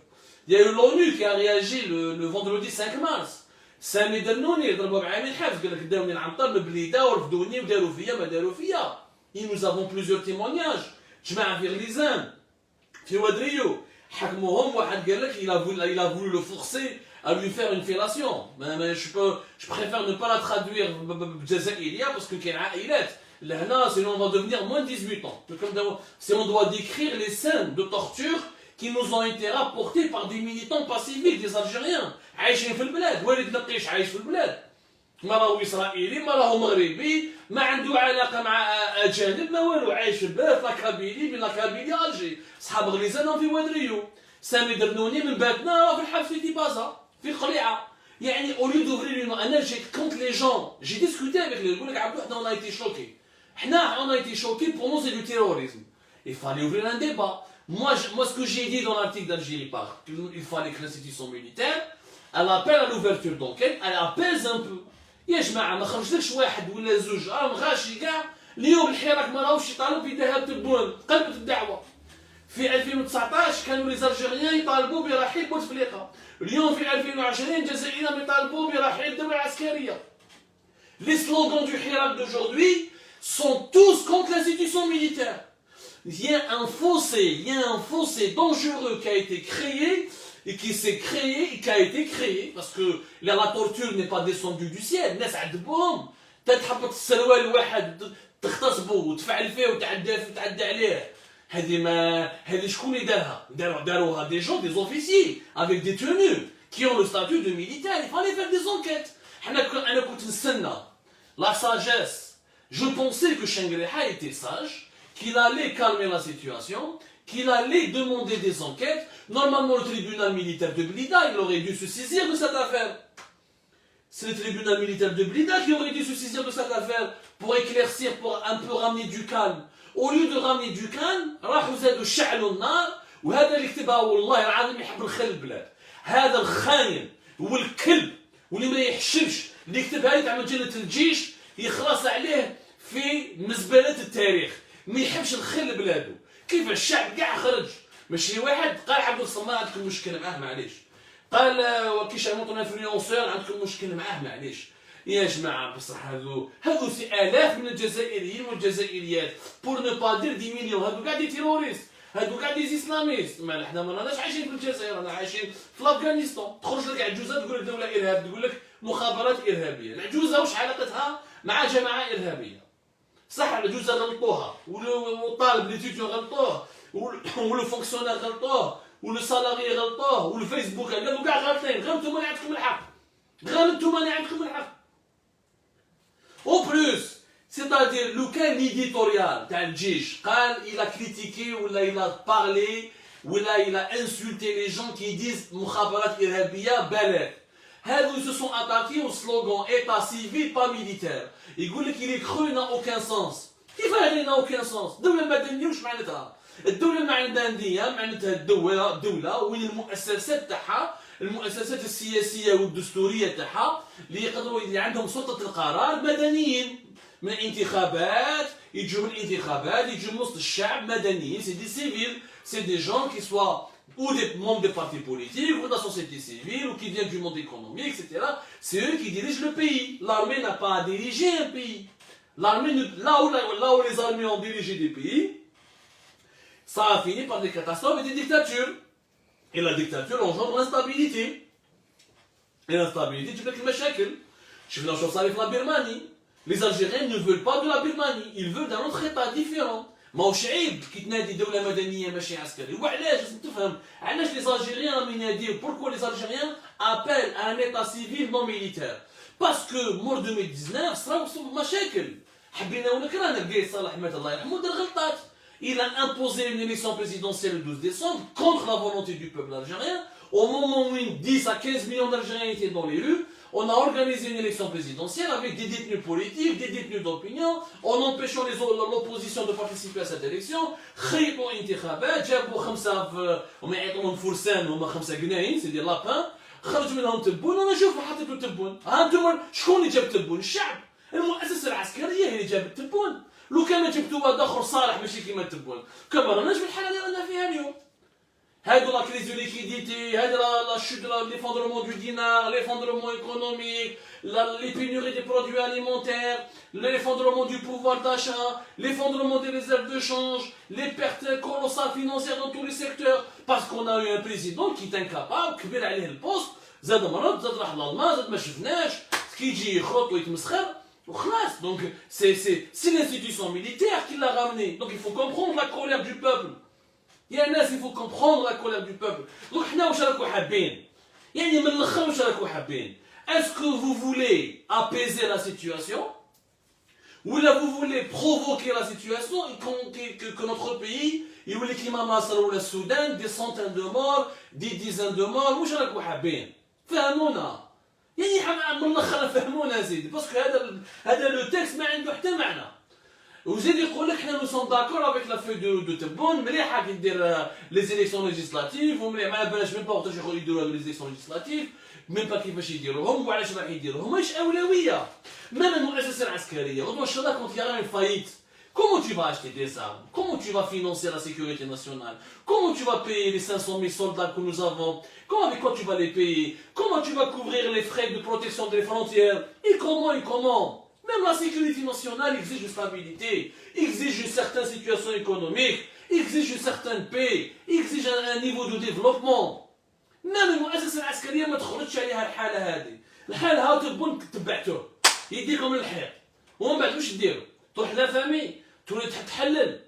Il y a eu l'ONU qui a réagi le vendredi 5 mars. سامي درنوني ضربوا بعامل الحبس قال لك داوني العنطر بالبليده ورفدوني وداروا فيا ما داروا فيا. Et nous avons plusieurs témoignages. جماعه في غليزان في وادريو حكموهم واحد قال لك il a voulu le forcer à lui faire une fellation. Je préfère ne pas la traduire بجزائريه parce que كاين عائلات لهنا sinon on va devenir moins de 18 ans. Si on doit décrire les scènes de torture qui nous ont été rapportés par des militants pacifiques, des Algériens. عايشين في البلاد، والد نقيش عايش في البلاد. ما راهو إسرائيلي، ما راهو مغربي، ما عنده علاقة مع أجانب، ما والو عايش في البلاد، لا كابيلي، بين لا كابيلي ألجي. صحاب غليزان في وادريو. سامي درنوني من باتنا راه في الحبس في تيبازا، في قليعة. يعني au lieu d'ouvrir une أنا j'ai contre les gens, j'ai discuté avec les يقول لك عبدو حنا on a été choqués. حنا on a été choqués, pour nous c'est du terrorisme. Il fallait ouvrir un débat. Moi, ce que j'ai dit dans l'article d'Algérie Part, il fallait que l'institution militaire, elle appelle à l'ouverture d'enquête, elle apaise un peu. يا جماعة ما خرجلكش واحد ولا زوج راهم غاشي كاع اليوم الحراك ما راهوش يطالب بذهاب تبون قلبت الدعوة. في 2019 كانوا لي زالجيريان يطالبوا برحيل بوتفليقة. اليوم في 2020 الجزائريين يطالبوا برحيل الدولة العسكرية. Les slogans du Hirak d'aujourd'hui sont tous contre l'institution militaire. Il y a un fossé dangereux qui a été créé et qui s'est créé et qui a été créé parce que la torture n'est pas descendue du ciel. الناس عذبوهم تتحبط السروال الواحد تغتصبه وتفعل فيه وتعدى عليه. هذه شكون اللي داروها des gens, des officiers avec des tenues qui ont le statut de militaire. Il fallait faire des enquêtes. أنا كنت نستنى la sagesse. Je pensais que Chengueleha était sage, qu'il allait calmer la situation, qu'il allait demander des enquêtes. Normalement, le tribunal militaire de Blida, il aurait dû se saisir de cette affaire. C'est le tribunal militaire de Blida qui aurait dû se saisir de cette affaire pour éclaircir, pour un peu ramener du calme. Au lieu de ramener du calme, راحوا زادوا شعلوا النار وهذا اللي كتبها والله العظيم يحب الخير البلاد. هذا الخاين والكلب واللي ما يحشمش اللي كتبها لي تعمل جنة الجيش يخلص عليه في مزبلة التاريخ. ما يحبش الخير لبلادو. كيف الشعب كاع خرج ماشي واحد قال عبد الصماد عندكم مشكله معاه معليش قال وكيش عملتوا انفلونسور عندكم مشكله معاه معليش يا جماعه بصح هذو في الاف من الجزائريين والجزائريات بور نو با دير دي مليون هذو كاع دي تيروريست هذو كاع دي اسلاميست ما حنا ما راناش عايشين في الجزائر رانا عايشين في افغانستان تخرج لك عجوزه تقول لك دوله ارهاب تقول لك مخابرات ارهابيه العجوزه واش علاقتها مع جماعه ارهابيه صح العجوزه غلطوها والطالب اللي تيجي غلطوه ولو فونكسيونير غلطوه ولو سالاري غلطوه والفيسبوك قالوا كاع غلطين غير نتوما اللي عندكم الحق غير نتوما اللي عندكم الحق او بلوس c'est-à-dire لو كان ليديتوريال تاع الجيش قال il a critiqué ولا il a parlé ولا il a insulté les gens qui disent مخابرات إرهابية بالغ هذو se sont attaqués au slogan état civil pas militaire يقول لك il est cru n'a aucun sens كيف هذا n'a aucun sens الدولة المدنية واش معناتها الدولة المدنية معناتها الدولة وين المؤسسات تاعها المؤسسات السياسية والدستورية تاعها اللي عندهم سلطة القرار مدنيين من انتخابات يجوا من الانتخابات يجوا من وسط الشعب مدنيين سي دي سيفيل سي دي جون كي سوا ou des membres des partis politiques, ou de la société civile, ou qui viennent du monde économique, etc. C'est eux qui dirigent le pays. L'armée n'a pas à diriger un pays. L'armée, là où les armées ont dirigé des pays, ça a fini par des catastrophes et des dictatures. Et la dictature engendre l'instabilité. Et l'instabilité, tu peux que le machakil. Je vais dans le la Birmanie. Les Algériens ne veulent pas de la Birmanie, ils veulent d'un autre État différent. ماهوش عيب كي تنادي دولة مدنية ماشي عسكري، وعلاش لازم تفهم علاش les Algériens راهم يناديو pourquoi les Algériens appellent à un État civil non militaire. Parce que mort 2019 صراو مشاكل. حبينا ولا كرهنا القايد صالح حماد الله يرحمه دار غلطات. Il a imposé une élection présidentielle le 12 décembre contre la volonté du peuple algérien. Au moment où 10 à 15 millions d'Algériens étaient dans les rues, on a organisé une élection présidentielle avec des détenus politiques, des détenus d'opinion, en empêchant l'opposition de participer à cette élection. خيطوا انتخابات جابوا 5 وما يعيطوهم فرسان هما 5 جناين سي دي لابان خرج منهم تبون وانا شوفوا حطيتوا تبون ها انتم شكون اللي جاب تبون؟ الشعب المؤسسه العسكريه هي اللي جابت تبون لو كان جبتوا واحد اخر صالح ماشي كيما تبون كما راناش في الحاله اللي رانا فيها اليوم. هادو لا كريز دو ليكيديتي هادي لا شوت ليفوندرمون دو دينار ليفوندرمون ايكونوميك لي بينوري دي برودوي اليمونتير l'effondrement du pouvoir d'achat, l'effondrement des réserves de change, les pertes colossales financières dans tous les secteurs, parce qu'on a eu un président qui est incapable, كبير عليه البوست، زاد مرض، زاد راح لالمان، زاد ما شفناش، كي يجي يخط ويتمسخر، وخلاص. Donc c'est l'institution militaire qui l'a ramené. Donc il faut comprendre la colère du peuple. يا ناس il faut comprendre la colère du peuple. Donc حنا واش راكو حابين؟ يعني من الاخر واش راكو حابين؟ Est-ce que vous voulez apaiser la situation? Ou là vous voulez provoquer la situation et que notre pays, il voulait qu'il y ait le Soudan, des centaines de morts, des dizaines de morts, واش راكو حابين؟ فهمونا. يعني من الاخر فهمونا زيد باسكو هذا لو تكست ما عنده حتى معنى. وزيد يقول لك حنا نو سون داكور افيك لا فو دو تبون مليحه كي دير لي زيليكسيون ليجيسلاتيف ومليح ما بالناش ميم با وقتاش يديروا لي زيليكسيون ليجيسلاتيف ميم با كيفاش يديروهم وعلاش راح يديروهم ماهيش اولويه. مام المؤسسه العسكريه غدوه ان شاء الله كونت يرى une faillite. Comment tu vas acheter des armes? Comment tu vas financer la sécurité nationale? Comment tu vas payer les 500 000 soldats que nous avons? Avec quoi tu vas les payer? Comment tu vas couvrir les frais de protection des frontières? Et comment? Même la sécurité nationale exige une stabilité, exige une certaine situation économique, exige une certaine paix, exige un niveau de développement. Même المؤسسة العسكرية ما تخرجش عليها الحالة هذه. الحالة ها تبون تبعتوه يديكم للحيط. ومن بعد واش ديروا؟ تروح لا فامي تولي تحلل.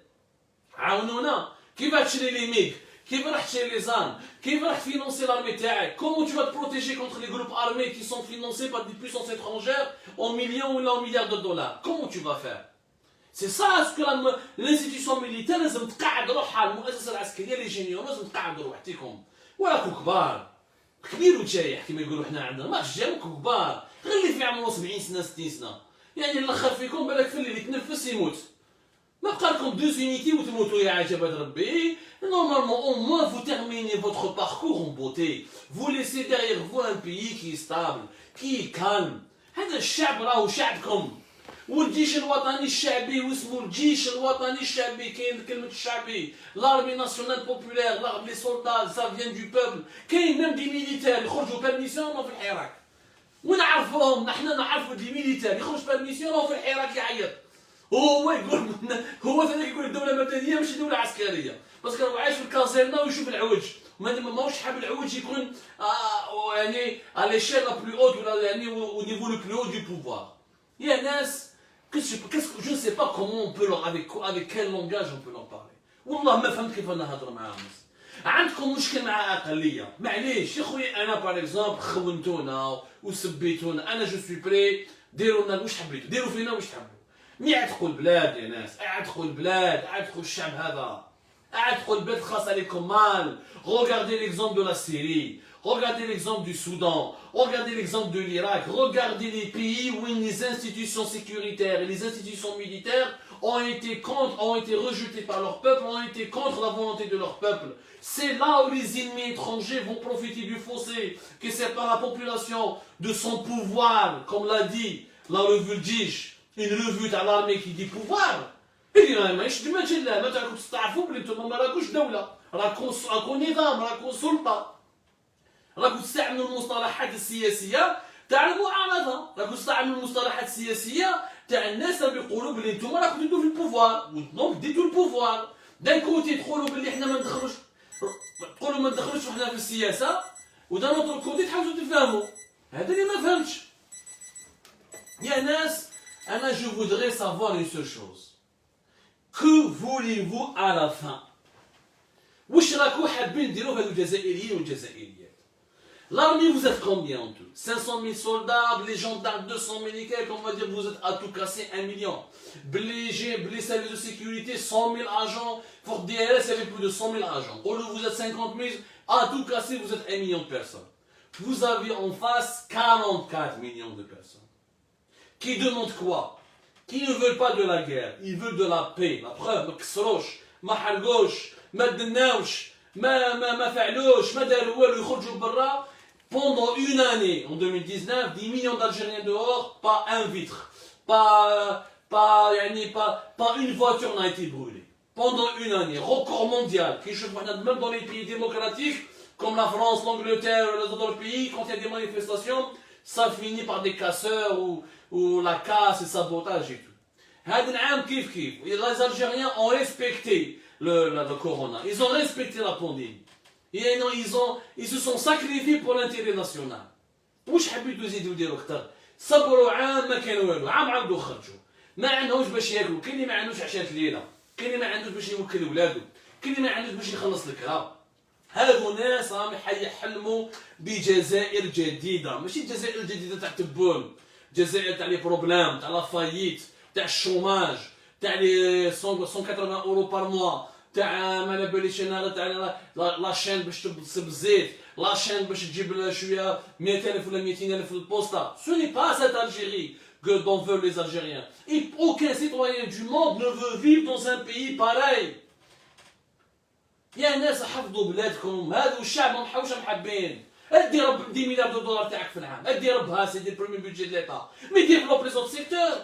عاونونا كيف تشري لي ميغ؟ كيف راح تشري لي زان؟ كيف راح تفينونسي لارمي تاعك؟ Comment tu vas te protéger contre les groupes armés qui sont financés par des puissances étrangères en millions ou en milliards de dollars? Comment tu vas faire? C'est ça ce que l'institution militaire لازم تقعد روحها المؤسسة العسكرية لي جينيور لازم تقعدوا روحتكم. وراكم كبار كبير وتشايح كما يقولوا حنا عندنا ماش جاوكم كبار غير اللي في عمره 70 سنة 60 سنة يعني الاخر فيكم بالك في اللي يتنفس يموت. ما بقى لكم deux unités وتموتوا يا عجبات ربي. Normalement, au moins, vous terminez votre parcours en beauté. Vous laissez derrière vous un pays qui est stable, qui est calme. هذا الشعب راهو شعبكم. والجيش الوطني الشعبي واسمه الجيش الوطني الشعبي كاين كلمة الشعبي. L'armée nationale populaire, les soldats, ça vient du peuple. كاين même des militaires يخرجوا permission في الحراك. ونعرفوهم نحن نعرفوا دي ميليتير يخرج permission في الحراك يعيط. هو يقول هو ثاني يقول الدولة مدنية ماشي دولة عسكرية. باسكو هو عايش في الكازيرنا ويشوف العوج ماهوش حاب العوج يكون يعني على ليشيل لا بلو هوت ولا يعني au niveau le plus haut du pouvoir. يا ناس je ne sais pas comment on peut leur avec quel langage on peut leur parler. والله ما فهمت كيف نهضر معاهم. عندكم مشكل مع اقليه معليش يا خويا انا باغ اكزومبل خونتونا وسبيتونا انا جو سوي بري ديروا لنا واش حبيتوا ديروا فينا واش تحبوا. مي عتقوا البلاد يا ناس عتقوا البلاد عتقوا الشعب هذا عتقوا البلاد خلاص عليكم مال. Regardez l'exemple de la Syrie, regardez l'exemple du Soudan, regardez l'exemple de l'Irak, regardez les pays où les institutions sécuritaires et les institutions militaires ont été rejetées par leur peuple, ont été contre la volonté de leur peuple. C'est là où les ennemis étrangers vont profiter du fossé qui sépare la population de son pouvoir, comme l'a dit la revue Djish, une revue de l'armée qui dit pouvoir. Il dit ماهيش ديما تجي لا ما تعرفوا تستعرفوا بلي نتوما ما راكوش دولة راكو نظام راكو سلطة راكو تستعملوا المصطلحات السياسية تاع المعارضة راكو تستعملوا المصطلحات السياسية تاع الناس اللي يقولوا بلي نتوما راكو تدوا في البوفوار دونك ديتوا البوفوار دان كوتي تقولوا بلي حنا ما ندخلوش وحنا في السياسة ودان اوتر كوتي تحاولوا تفهموا هذا اللي ما فهمتش. يا ناس أنا je voudrais savoir une seule chose. Que voulez-vous à la fin? واش راكو حابين ديروا هادو الجزائريين والجزائريات؟ L'armée, vous êtes combien en tout? 500 000 soldats, les gendarmes 200 000 et quelques, on va dire vous êtes à tout casser 1 million. Les services de sécurité, 100 000 agents. Pour DRS, il y avait plus de 100 000 agents. Au lieu vous êtes 50 000, à tout casser, vous êtes 1 million de personnes. Vous avez en face 44 millions de personnes. Qui demandent quoi? Qui ne veulent pas de la guerre, ils veulent de la paix. La preuve, ma كسروش, ما حرقوش, ما دناوش, ما فعلوش, ما داروا والو يخرجوا برا. Pendant une année, en 2019, 10 millions d'Algériens dehors, pas un vitre, pas une voiture n'a été brûlée. Pendant une année, record mondial, même dans les pays démocratiques, comme la France, l'Angleterre, les autres pays, quand il y a des manifestations, ça finit par des casseurs ou la casse et sabotage et tout. Les Algériens ont respecté le corona, ils ont respecté la pandémie. Ils se sont sacrifiés pour l'intérêt national. واش حبيتوا يزيدوا يديروا اكثر؟ صبروا عام ما كانوا والو، عام عاودوا خرجوا. ما عندهمش باش ياكلوا، كاين اللي ما عندوش عشاء الليله، كاين اللي ما عندوش باش يوكل ولادو، كاين اللي ما عندوش باش يخلص الكرا. هادو ناس راهم يحلموا بجزائر جديده، ماشي الجزائر الجديده تاع تبون، الجزائر تاع لي بروبليم، تاع لا فاييت، تاع الشوماج، تاع لي 180 اورو بار موا. تاع ما باليش انا تاع لاشين باش تصب الزيت، لاشين باش تجيب شويه 100,000 ولا 200,000 في البوسطه. Ce n'est pas cette Algérie dont veulent les Algériens. Et aucun citoyen du monde ne veut vivre dans un pays pareil. يا ناس حفظوا بلادكم، هذا الشعب ما محوش محبين. ادي رب 10 مليار دولار تاعك في العام، ادي ربها سيدي البريمير بيدجي دو ليتا، مي ديفلوب لي زوت سيكتور.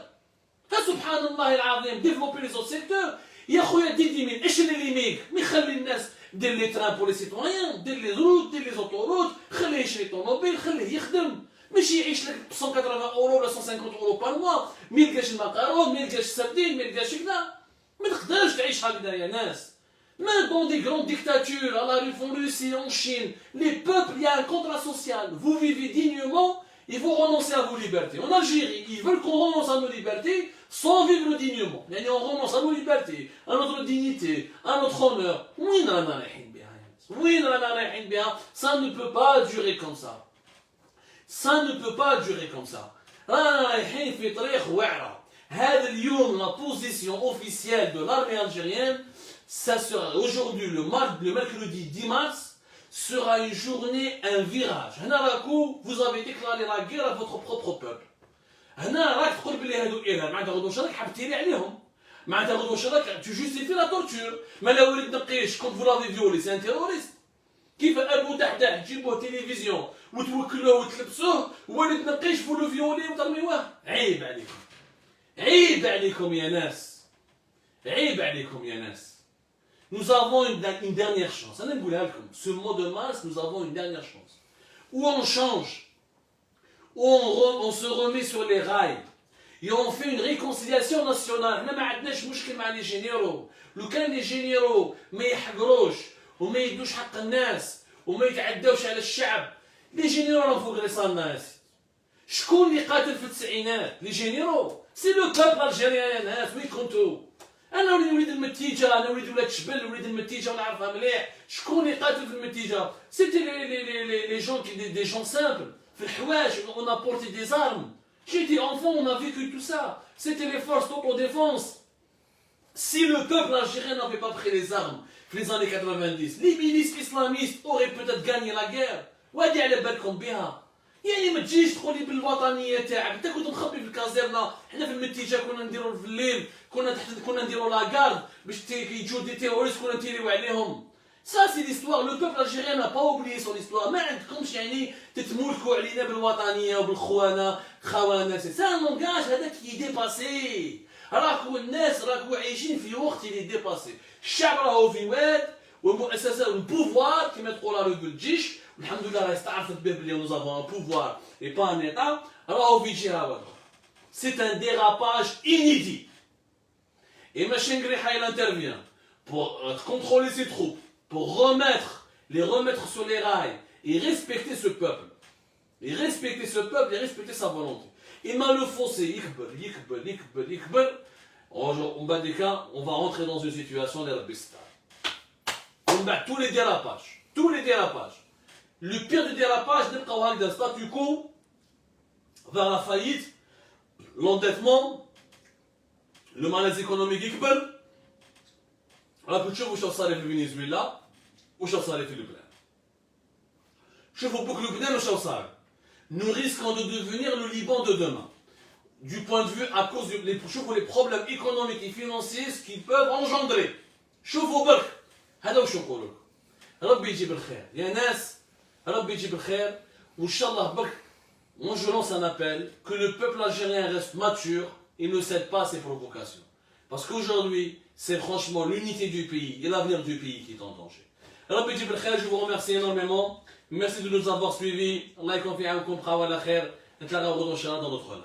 سبحان الله العظيم، ديفلوبي لي زوت سيكتور. يا خويا دير من اش اللي ميك مي خلي الناس دير لي تران بور لي سيتويان، دير لي روت، دير لي زوتوروت، خليه يشري طوموبيل، خليه يخدم، ماشي يعيش لك 180 اورو ولا 150 اورو بار موا، ما يلقاش المقارون، ما يلقاش السردين، ما يلقاش كذا. ما تقدرش تعيش هكذا يا ناس. Même dans des grandes dictatures, à la Russie, en Chine, les peuples, il y a un contrat social. Vous vivez dignement, il faut renoncer à vos libertés. En Algérie, ils veulent qu'on renonce à nos libertés sans vivre dignement. On renonce à nos libertés, à notre dignité, à notre honneur. Oui, ça ne peut pas durer comme ça. Ça ne peut pas durer comme ça. La position officielle de l'armée algérienne, ça sera aujourd'hui, le mercredi 10 mars, sera une journée, un virage. Vous avez déclaré la guerre à votre propre peuple. Tu justifies la torture. Mais là, quand vous l'avez violé, c'est un terroriste. كيف ابو دحدح تجيبوه تلفزيون وتوكلوه وتلبسوه ولد نقيش فو لو فيولي وترميوه. عيب عليكم، عيب عليكم يا ناس، عيب عليكم يا ناس. Nous avons une dernière chance. Ce mois de mars, nous avons une dernière chance. Où on change, où on se remet sur les rails, et on fait une réconciliation nationale. ما عندناش مشكل مع les généraux. لو كان les généraux ما يحقروش وما يدوش حق الناس وما يتعداوش على الشعب. les généraux راهم فوق رصاصنا. شكون اللي قاتل في التسعينات؟ les généraux. c'est le peuple algérien يا ناس. وين كنتو؟ انا وليد المتيجه، انا وليد ولاد شبل، وليد المتيجه ونعرفها مليح. شكون اللي قاتل في المتيجه؟ سيتي les gens des gens simples. في الحواش on a porté des armes. J'étais enfant, on a vécu tout ça. C'était les forces d'autodéfense. Si le peuple algérien n'avait pas pris les armes في les années 90, les milices islamistes auraient peut-être gagné la guerre. وهادي على بالكم بها. يعني ما تجيش تقولي بالوطنيه تاعك، انت كنت مخبي في الكازيرنا، حنا في المتيجه كنا نديروا في الليل، كنا نديروا لاكارد باش يجوا دي تيروريست كنا نتيريو عليهم. Ça c'est l'histoire, le peuple algérien n'a pas oublié son histoire. ما عندكمش يعني تتمولكوا علينا بالوطنيه وبالخونه خونه. C'est ça un langage هذاك qui est dépassé. راكو الناس راكو عايشين في وقت اللي ديباسي. الشعب راهو في واد والمؤسسات البوفوار كما تقول لا ريفو الجيش، الحمد لله راه استعرفت به بلي نو افون ان بوفوار اي با ان ايتا، راهو في جهه واحده. C'est un dérapage inédit. Et Machengrih il intervient pour contrôler ses troupes, pour les remettre sur les rails et respecter ce peuple. Et respecter ce peuple et respecter sa volonté. Et mal le fossé, on va des cas, on va rentrer dans une situation de on bat tous les dérapages. Tous les dérapages. Le pire du dérapage, c'est le statu quo vers la faillite, l'endettement, le malaise économique يكبر. راكم تشوفوا شو صار في فنزويلا وشو صار في لبنان. شوفوا بوك لبنان وشو صار. Nous risquons de devenir le Liban de demain. Du point de vue à cause des problèmes économiques et financiers qu'ils peuvent engendrer. شوفوا برك هذا وش نقول لكم. ربي يجيب الخير يا ناس. ربي يجيب الخير وإن شاء الله برك. Moi je lance un appel que le peuple algérien reste mature et ne cède pas à ces provocations. Parce qu'aujourd'hui, c'est franchement l'unité du pays et l'avenir du pays qui est en danger. Rabbi Jibr Khair, je vous remercie énormément. Merci de nous avoir suivis. Allah y confie à un compra wa la khair. Et la dans notre live.